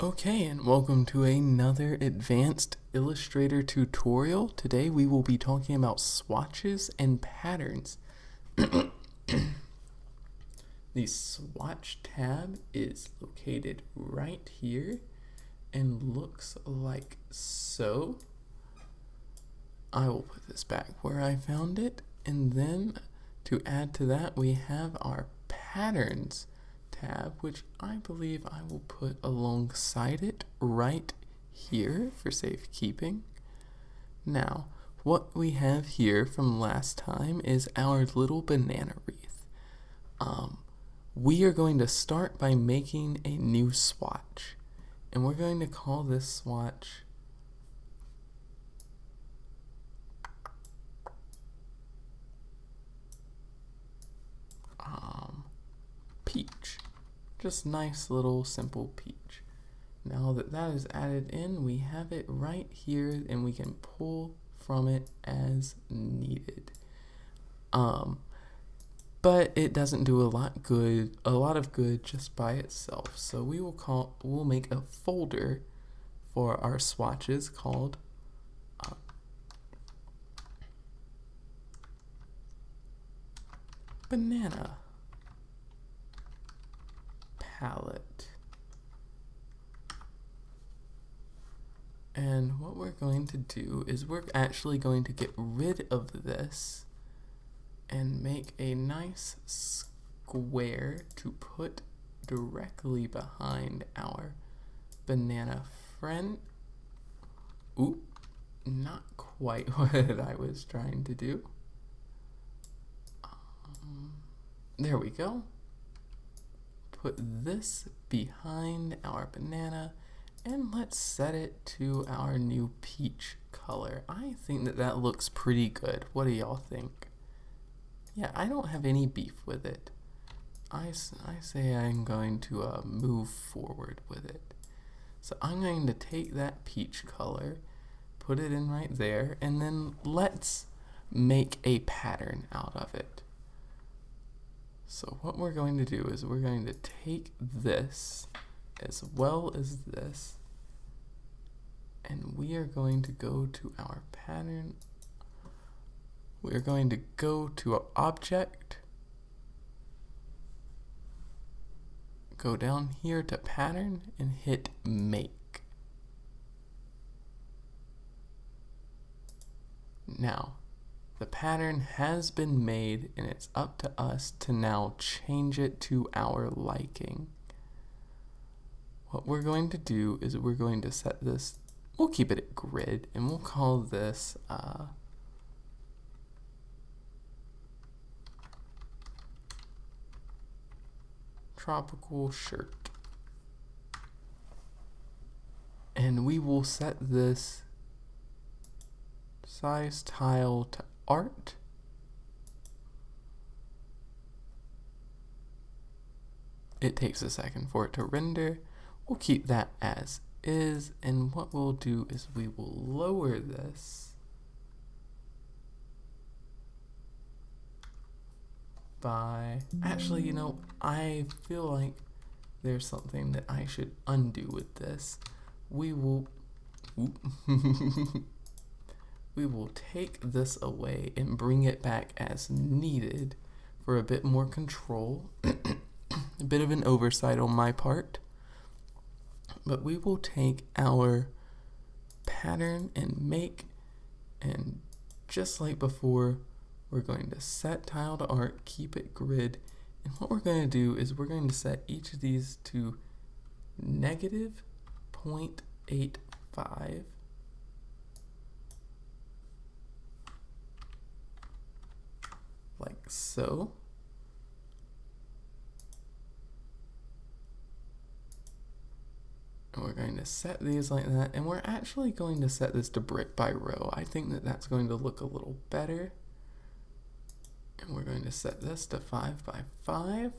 Okay, and welcome to another advanced Illustrator tutorial. Today we will be talking about swatches and patterns. The swatch tab is located right here and looks like so. I will put this back where I found it, and then to add to that we have our patterns tab, which I believe I will put alongside it right here for safekeeping. Now, what we have here from last time is our little banana wreath. We are going to start by making a new swatch, and we're going to call this swatch peach. Just nice little simple peach. Now that that is added in, we have it right here and we can pull from it as needed. But it doesn't do a lot of good just by itself. So we'll make a folder for our swatches called banana palette. And what we're going to do is we're actually going to get rid of this and make a nice square to put directly behind our banana friend. Oop, not quite what I was trying to do. There we go. Put this behind our banana, and let's set it to our new peach color. I think that looks pretty good. What do y'all think? Yeah, I don't have any beef with it. I say I'm going to move forward with it. So I'm going to take that peach color, put it in right there, and then let's make a pattern out of it. So what we're going to do is we're going to take this as well as this, and we are going to go to our pattern. We're going to go to our object, go down here to pattern and hit make. Now, the pattern has been made and it's up to us to now change it to our liking. What we're going to do is we're going to set this, we'll keep it at grid, and we'll call this tropical shirt. And we will set this size tile to art. It takes a second for it to render. We'll keep that as is, and what we'll do is we will lower this by, actually, you know, I feel like there's something that I should undo with this. We will we will take this away and bring it back as needed for a bit more control. A bit of an oversight on my part. But we will take our pattern and make, and just like before, we're going to set tile to art, keep it grid, and what we're going to do is we're going to set each of these to -0.85. Like so. And we're going to set these like that, and we're actually going to set this to brick by row. I think that that's going to look a little better. And we're going to set this to 5 by 5.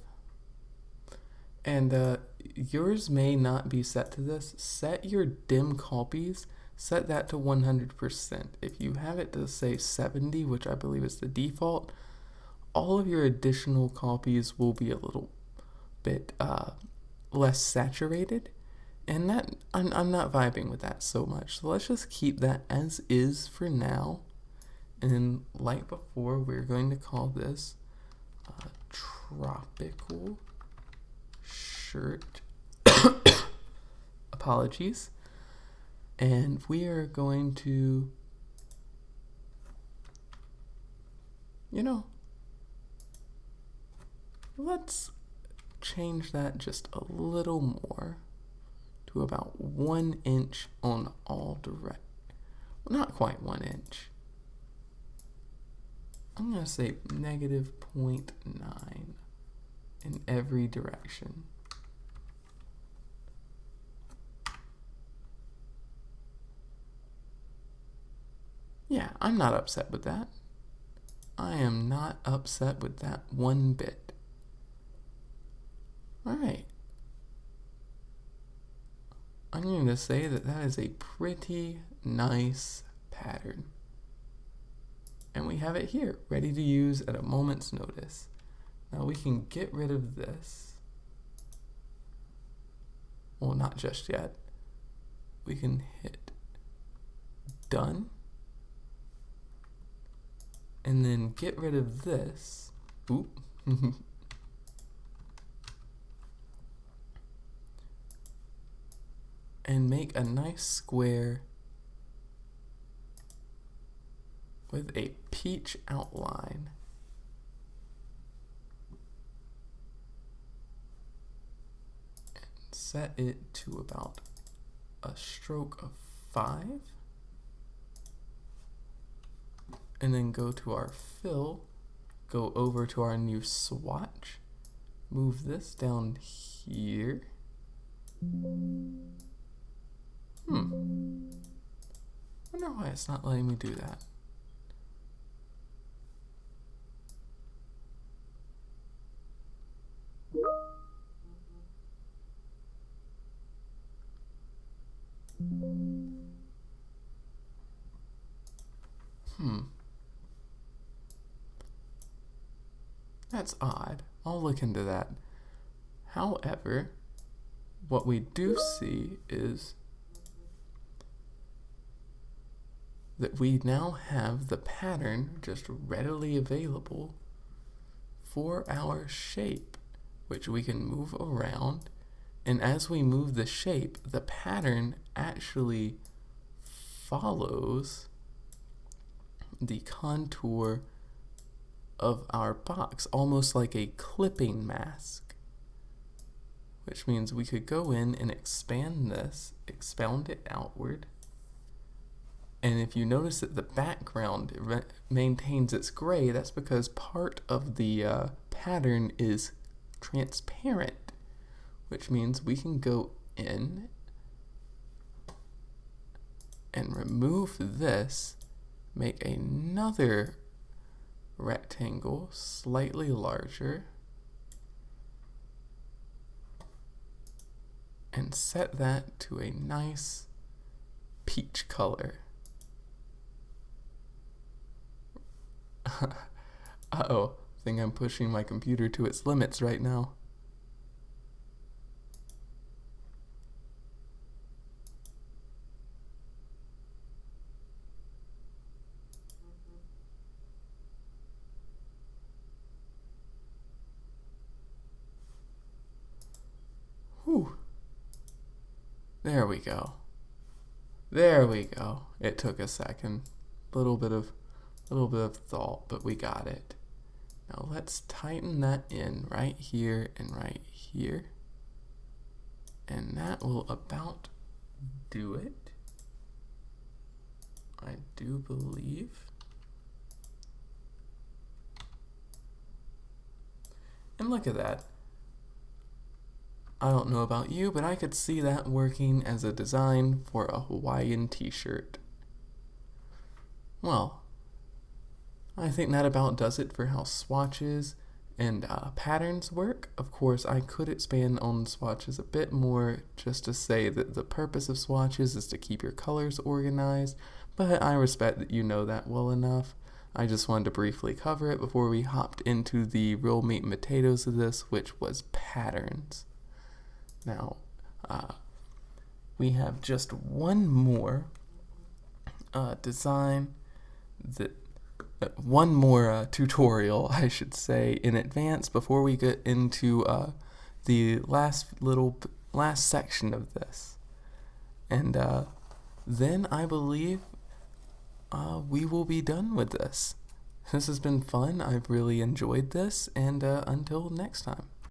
And yours may not be set to this. Set your dim copies, set that to 100%. If you have it to say 70, which I believe is the default, all of your additional copies will be a little bit less saturated, And that, I'm not vibing with that so much. So let's just keep that as is for now. And then, like before, we're going to call this tropical shirt. Apologies. And we are going to, let's change that just a little more to about 1 inch on all direct. Well, not quite 1 inch. I'm going to say -0.9 in every direction. Yeah, I'm not upset with that. I am not upset with that one bit. Alright. I'm going to say that that is a pretty nice pattern. And we have it here, ready to use at a moment's notice. Now we can get rid of this. Well, not just yet. We can hit done. And then get rid of this. Oop. And make a nice square with a peach outline. And set it to about a stroke of 5. And then go to our fill, go over to our new swatch, move this down here. Wonder why it's not letting me do that. That's odd. I'll look into that. However, what we do see is that we now have the pattern just readily available for our shape, which we can move around. And as we move the shape, the pattern actually follows the contour of our box, almost like a clipping mask, which means we could go in and expand this, expound it outward. And if you notice that the background maintains its gray, that's because part of the pattern is transparent, which means we can go in and remove this, make another rectangle slightly larger, and set that to a nice peach color. Uh-oh, I think I'm pushing my computer to its limits right now. Whew. There we go. There we go. It took a second. Little bit of thought, but we got it. Now let's tighten that in right here and right here. And that will about do it, I do believe. And look at that. I don't know about you, but I could see that working as a design for a Hawaiian t-shirt. Well, I think that about does it for how swatches and patterns work. Of course, I could expand on swatches a bit more just to say that the purpose of swatches is to keep your colors organized, but I respect that you know that well enough. I just wanted to briefly cover it before we hopped into the real meat and potatoes of this, which was patterns. Now, we have just one more design that one more tutorial, I should say, in advance before we get into the last section of this. And then I believe we will be done with this. This has been fun. I've really enjoyed this, and until next time.